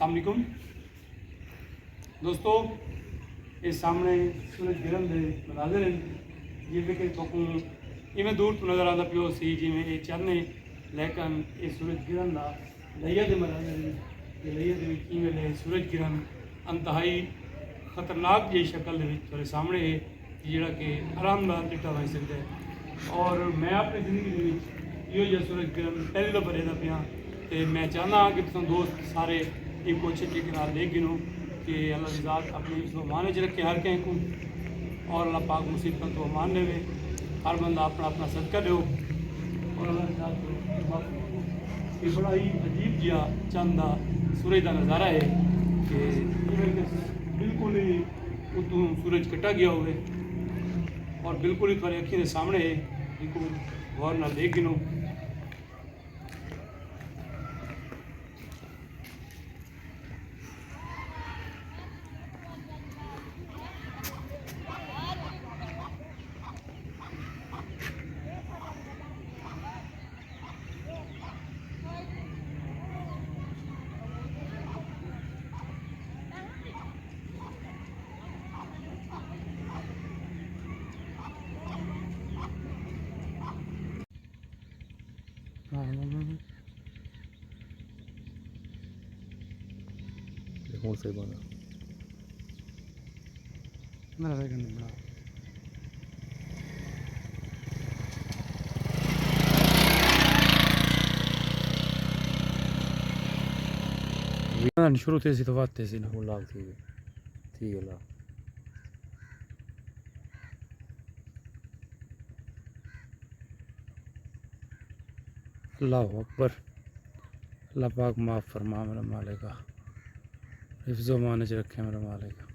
अस्सलाम वालेकुम दोस्तों, ये सामने सूरज गिरन के मनाजर हैं जिमें कि तुम इवें दूर तो नज़र आता पियो सी जिमें ये चरने, लेकिन ये सूरज गिरन का लइया के मनाजर हैं। ये लइया के सूरज गिरन अंतहाई खतरनाक जी शक्ल थोड़े सामने है जोड़ा कि आराम नाल डिठा जा सकता है। और मैं अपनी जिंदगी यो जो सूरज गिरन पहली दफा रहता पिया, तो मैं चाहना हाँ कि तुम दोस्त सारे एक अच्छे तरीके देख गिनो कि अल्लाह की ज़ात अपने मान च रखे हर कहीं को, और अल्लाह पाक मुसीबत तो मान देवे, हर बंदा अपना अपना सदका दो। और अल्लाह की ज़ात ये बड़ा ही अजीब जिहा चंद का सूरज का नज़ारा है कि बिल्कुल ही उतों सूरज कटा गया हुए और बिल्कुल ही थोड़ी अखी के सामने है, बिल्कुल गौर नाल देख गिनो। कौन से बना मेरा सेकंड बड़ा शुरू थे सी तो वाते सी ना लाग ठीक है लाग अल्लाह अकबर। अल्लाह पाक माफ़ फरमा मेरा मालिका, हिफ्ज़ो मान च रखे मेरा मालिका।